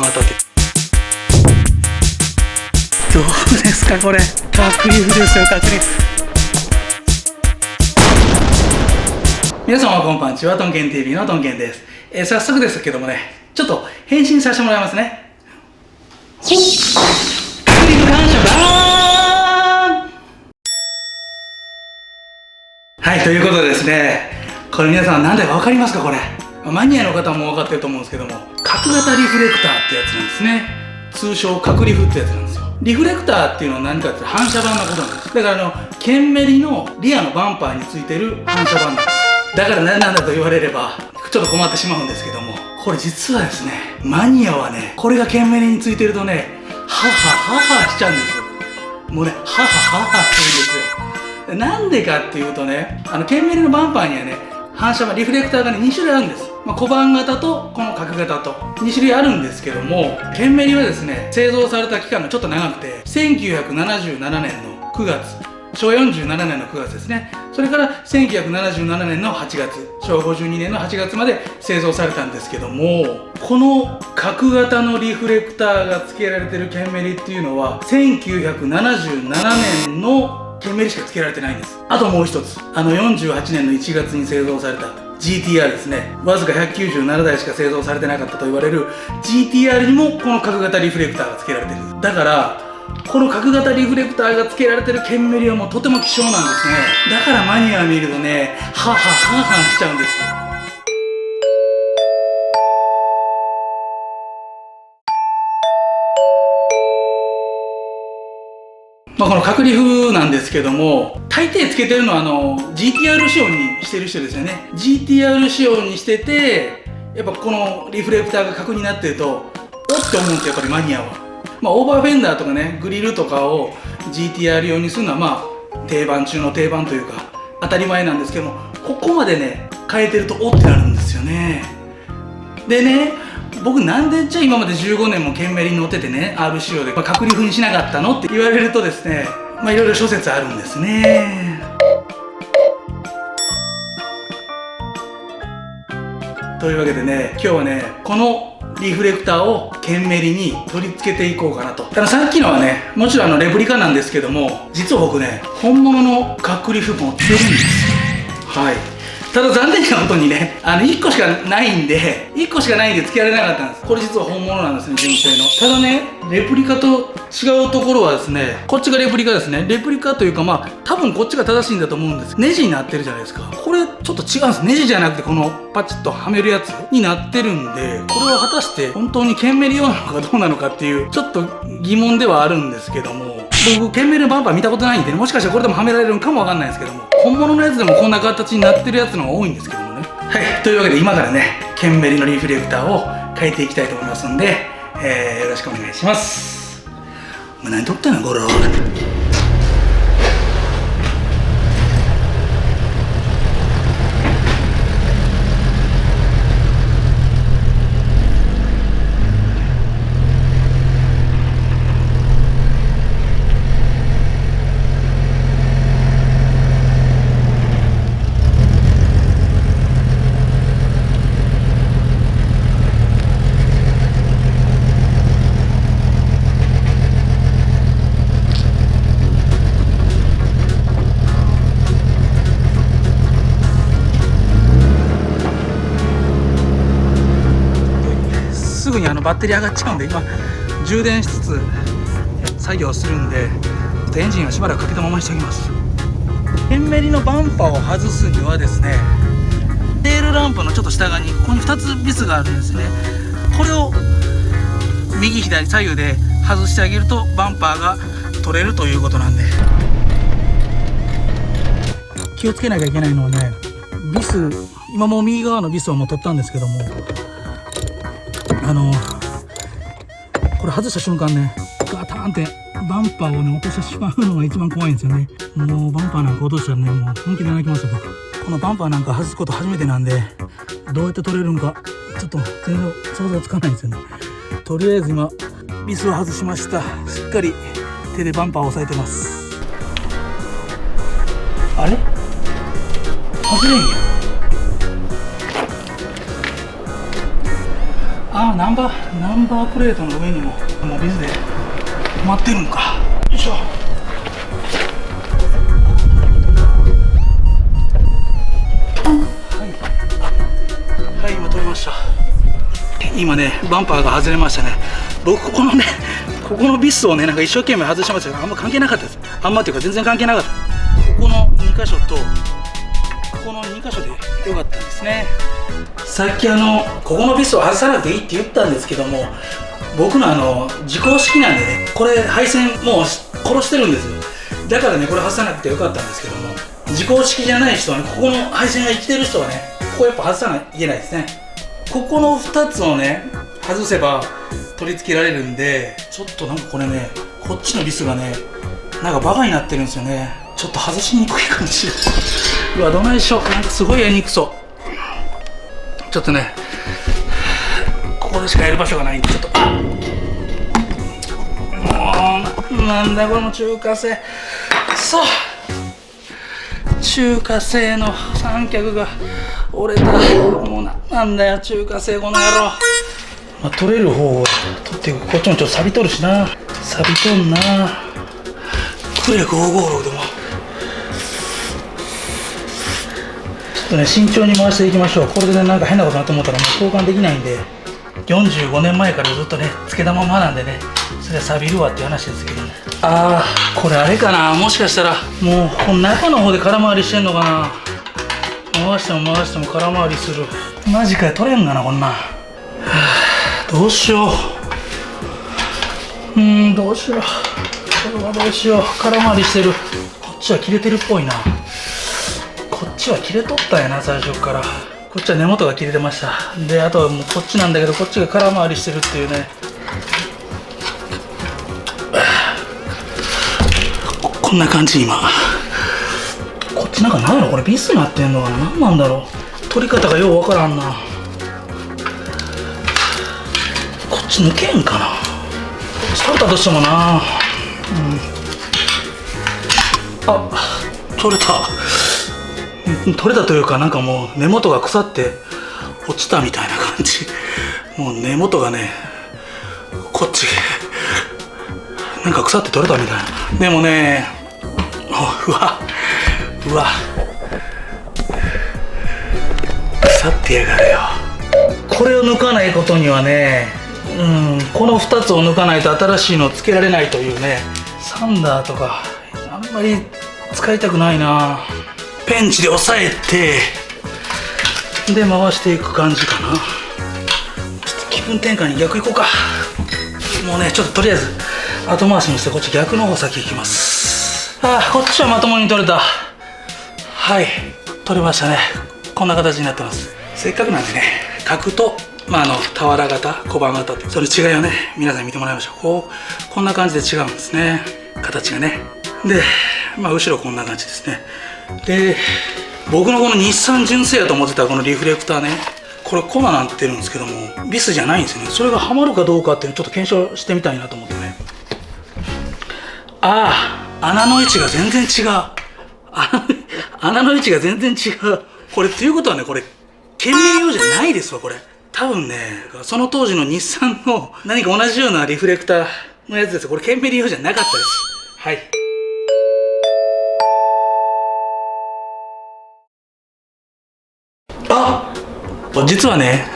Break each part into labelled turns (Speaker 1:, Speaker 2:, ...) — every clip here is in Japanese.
Speaker 1: またって。どうですかこれ、確リフですよ、確リフ。皆様こんばんちは、トンケン TV のトンケンです。早速ですけどもね、ちょっと返信させてもらいますね。確リフ感謝バーン。はい、ということでですね、これ皆さん何だか分かりますか？これマニアの方も分かってると思うんですけども、角型リフレクターってやつなんですね。通称角リフってやつなんですよ。リフレクターっていうのは何かって反射板のことなんです。だからケンメリのリアのバンパーについてる反射板なんです。だから何なんだと言われればちょっと困ってしまうんですけども、これ実はですね、マニアはね、これがケンメリについてるとね、ハハしちゃうんですよ。もうね、ハハって言うんですよ。なんでかっていうとね、ケンメリのバンパーにはね、反射板リフレクターがね2種類あるんです。小判型とこの角型と2種類あるんですけども、ケンメリはですね、製造された期間がちょっと長くて、1977年の9月、昭和47年の9月ですね。それから1977年の8月、昭和52年の8月まで製造されたんですけども、この角型のリフレクターが付けられてるケンメリっていうのは1977年のケンメリしか付けられてないんです。あともう一つ、48年の1月に製造された GTR ですね。わずか197台しか製造されてなかったと言われる GTR にもこの角型リフレクターが付けられてる。だからこの角型リフレクターが付けられてるケンメリはもうとても希少なんですね。だからマニア見るとね、ハしちゃうんです。この角リフなんですけども、大抵つけてるのはGTR 仕様にしてる人ですよね。GTR 仕様にしてて、やっぱこのリフレクターが角になってるとおって思うんですよ、やっぱりマニアは。オーバーフェンダーとかね、グリルとかを GTR 用にするのは定番中の定番というか当たり前なんですけども、ここまでね変えてるとおってなるんですよね。でね、僕なんでじゃあ今まで15年もケンメリに乗っててね、R 仕様で角リフにしなかったのって言われるとですね、いろいろ諸説あるんですね。というわけでね、今日はね、このリフレクターをケンメリに取り付けていこうかなと。さっきのはね、もちろんレプリカなんですけども、実は僕ね、本物の角リフ持ってるんですよ。はい。ただ残念なことにね、1個しかないんで付けられなかったんです。これ実は本物なんですね、純正の。ただね、レプリカと違うところはですね、こっちがレプリカですね。レプリカというか多分こっちが正しいんだと思うんです。ネジになってるじゃないですか。これちょっと違うんです。ネジじゃなくてこのパチッとはめるやつになってるんで、これは果たして本当にケンメリ用なのかどうなのかっていうちょっと疑問ではあるんですけども、僕ケンメリのバンパー見たことないんで、ね、もしかしたらこれでもはめられるのかもわかんないですけども、本物のやつでもこんな形になってるやつの方が多いんですけどもね。はい、というわけで今からね、ケンメリのリフレクターを変えていきたいと思いますんで、よろしくお願いします。何撮ってんのこれ。すぐにバッテリー上がっちゃうんで、今充電しつつ作業するんで、ちょっとエンジンはしばらくかけたままにしておきます。ケンメリのバンパーを外すにはですね、テールランプのちょっと下側にここに2つビスがあるんですね。これを右左左右で外してあげるとバンパーが取れるということなんで、気をつけなきゃいけないのはね、ビス、今もう右側のビスはもう取ったんですけども、これ外した瞬間ね、ガタンってバンパーをね落としてしまうのが一番怖いんですよね。もうバンパーなんか落としたらね、もう本気で泣きますよ僕。このバンパーなんか外すこと初めてなんで、どうやって取れるのかちょっと全然想像つかないんですよね。とりあえず今ビスを外しました。しっかり手でバンパーを押さえてます。あれ外れんや。あ、ナンバープレートの上にもビスで止まってるんか。よいしょ。はい、今取れました。今ね、バンパーが外れましたね。僕ここのビスをね、なんか一生懸命外してましたけど、あんま関係なかったです。あんまっていうか全然関係なかった。ここの2箇所とここの2箇所で良かったんですね。さっきここのビスを外さなくていいって言ったんですけども、僕の自公式なんでね、これ配線もう殺してるんですよ。だからね、これ外さなくてよかったんですけども、自公式じゃない人はね、ここの配線が生きてる人はね、ここやっぱ外さないといけないですね。ここの2つをね外せば取り付けられるんで、ちょっとなんかこれね、こっちのビスがねなんかバカになってるんですよね。ちょっと外しにくい感じ。うわ、どないしよう。なんかすごいやりにくそう。ちょっとね、ここでしかやる場所がないんで、ちょっともうなんだこの中華製。そう、中華製の三脚が折れた。もうなんだよ中華製この野郎。まあ、取れる方を取っていく。こっちもちょっと錆びとるしな。錆びとんな。クレ556でもちょっとね慎重に回していきましょう。これでねなんか変なことなと思ったらもう交換できないんで、45年前からずっとねつけたままなんでね、それは錆びるわっていう話ですけどね。ああ、これあれかな、もしかしたらもうこの中の方で空回りしてんのかな。回しても回しても空回りする。マジかよ、取れんがなこんなん。どうしよう。どうしよう。これはどうしよう。空回りしてる。こっちは切れてるっぽいな。こっちは切れとったんやな最初から。こっちは根元が切れてました。であとはもうこっちなんだけど、こっちが空回りしてるっていうね。こんな感じ。今こっちなんか何やろこれ、ビスになってんのかな、何なんだろう。取り方がようわからんな。こっち抜けんかな。取れたとしてもな。あ、取れた。取れたというか、なんかもう根元が腐って落ちたみたいな感じ。もう根元がね、こっちなんか腐って取れたみたいな。でもね、うわ腐ってやがるよ。これを抜かないことにはね、この2つを抜かないと新しいのをつけられないというね。サンダーとかあんまり使いたくないな。ペンチで押さえてで回していく感じかな。ちょっと気分転換に逆行こうか。もうね、ちょっととりあえず後回しにしてこっち逆の方先行きます。こっちはまともに取れた。はい、取れましたね。こんな形になってます。せっかくなんでね、角と俵型、小判型って、それ違いをね皆さんに見てもらいましょう。こんな感じで違うんですね、形がね。で後ろこんな感じですね。で僕のこの日産純正やと思ってたこのリフレクターね、これ粉なってるんですけどもビスじゃないんですよね。それがはまるかどうかっていうのをちょっと検証してみたいなと思ってね。穴の位置が全然違う。穴の位置が全然違う。これっていうことはね、これ県民用じゃないですわ。これ多分ね、その当時の日産の何か同じようなリフレクターのやつです。これ県民用じゃなかったです。はい。実はね、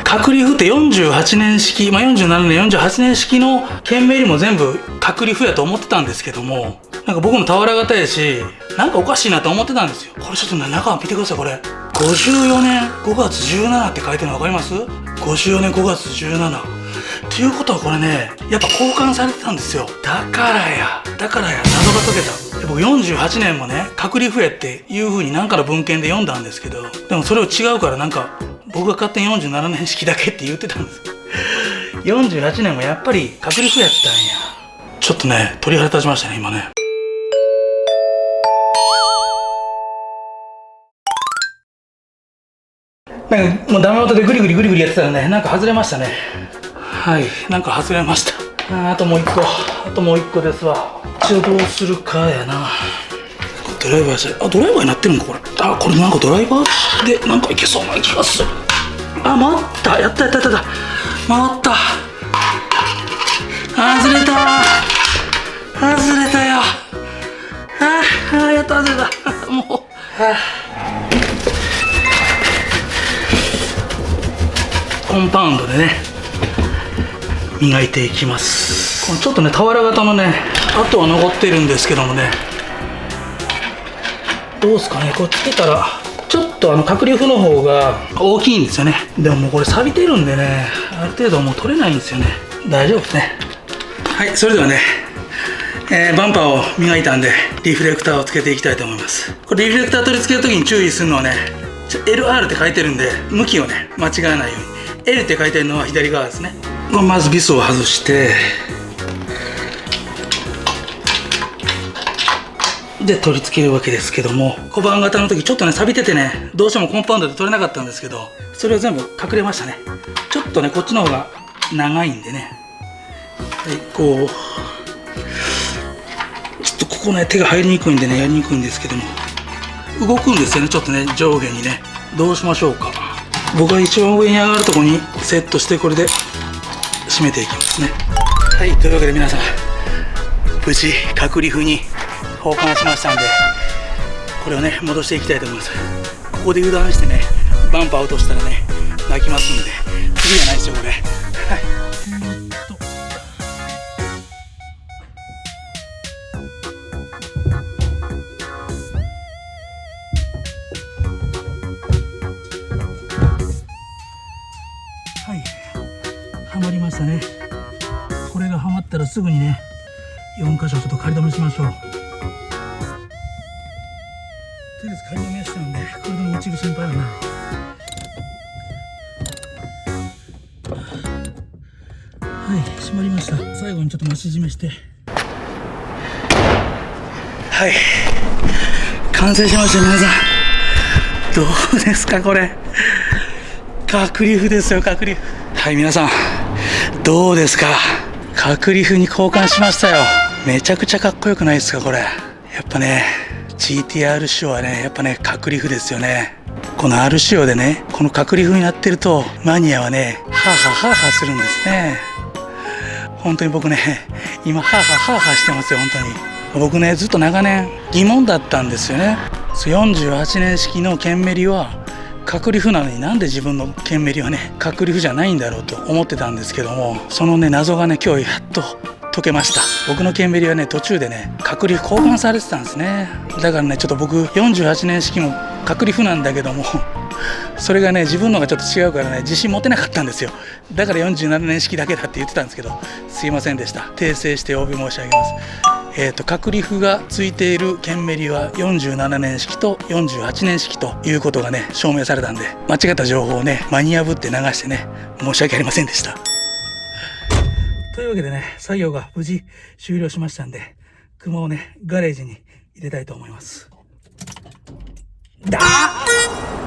Speaker 1: 角リフって48年式、47年、48年式の県名よりも全部角リフやと思ってたんですけども、なんか僕も俵型やし、なんかおかしいなと思ってたんですよ。これちょっと中見てください。これ54年5月17って書いてるの分かります？ 54 年5月17っていうことはこれね、やっぱ交換されてたんですよ。だからや謎が解けた。で僕48年もね角リフやっていう風になんかの文献で読んだんですけど、でもそれを違うからなんか僕が勝手に47年式だけって言ってたんです48年もやっぱり角リフやったんや。ちょっとね鳥肌立ちましたね今ね。なんかもうダメ元でグリグリやってたらね、なんか外れましたね。はい、なんか外れました。あともう一個ですわ。一応どうするかやな。ドライバーしてドライバーになってるんかこれ。これなんかドライバーでなんかいけそうな気がする。待った、やった。回った。外れた。外れたよ。やっと外れた。もう。コンパウンドでね、磨いていきます。このちょっとね、俵型のね、跡は残ってるんですけどもね、どうですかね、こうつけたら、ちょっと角リフの方が大きいんですよね。でももうこれ錆びてるんでね、ある程度もう取れないんですよね。大丈夫ですね。はい、それではね、バンパーを磨いたんで、リフレクターをつけていきたいと思います。これリフレクター取り付けるときに注意するのはね、LR って書いてるんで、向きをね、間違えないように。L って書いてるのは左側ですね。まずビスを外して、で取り付けるわけですけども、小判型の時ちょっとね錆びててね、どうしてもコンパウンドで取れなかったんですけど、それを全部隠れましたね。ちょっとねこっちの方が長いんでね、はい、こうちょっとここね手が入りにくいんでねやりにくいんですけども、動くんですよね、ちょっとね上下にね。どうしましょうか。僕は一番上に上がるところにセットして、これで締めていきますね。はい、というわけで皆さん、無事角リフに交換しましたんで、これをね戻していきたいと思います。ここで油断してねバンパー落としたらね泣きますんで、次じゃないですよこれ。はいはい、はまりましたね。これがはまったらすぐにね4箇所ちょっと仮止めしましょう。とりあえず仮止めしたんで、これでも落ちる心配はない。はい、閉まりました。最後にちょっと増し締めして、はい、完成しました。皆さんどうですかこれ。角リフですよ、角リフ。はい、皆さんどうですか。角リフに交換しましたよ。めちゃくちゃかっこよくないですかこれ。やっぱね GTR 仕様はねやっぱね角リフですよね。この R 仕様でねこの角リフになってるとマニアはねハーハーハーハーするんですね。本当に僕ね今ハーハーハーハーしてますよ。本当に僕ねずっと長年疑問だったんですよね。48年式のケンメリは角リフなのになんで自分のケンメリはね角リフじゃないんだろうと思ってたんですけども、そのね謎がね今日やっと解けました。僕のケンメリはね途中でね角リフ交換されてたんですね。だからねちょっと僕48年式も角リフなんだけどもそれがね自分のがちょっと違うからね自信持てなかったんですよ。だから47年式だけだって言ってたんですけど、すいませんでした。訂正してお詫び申し上げます。角リフがついているケンメリは47年式と48年式ということがね証明されたんで、間違った情報をね間に破って流してね申し訳ありませんでした。というわけでね作業が無事終了しましたんで、車をねガレージに入れたいと思います。だー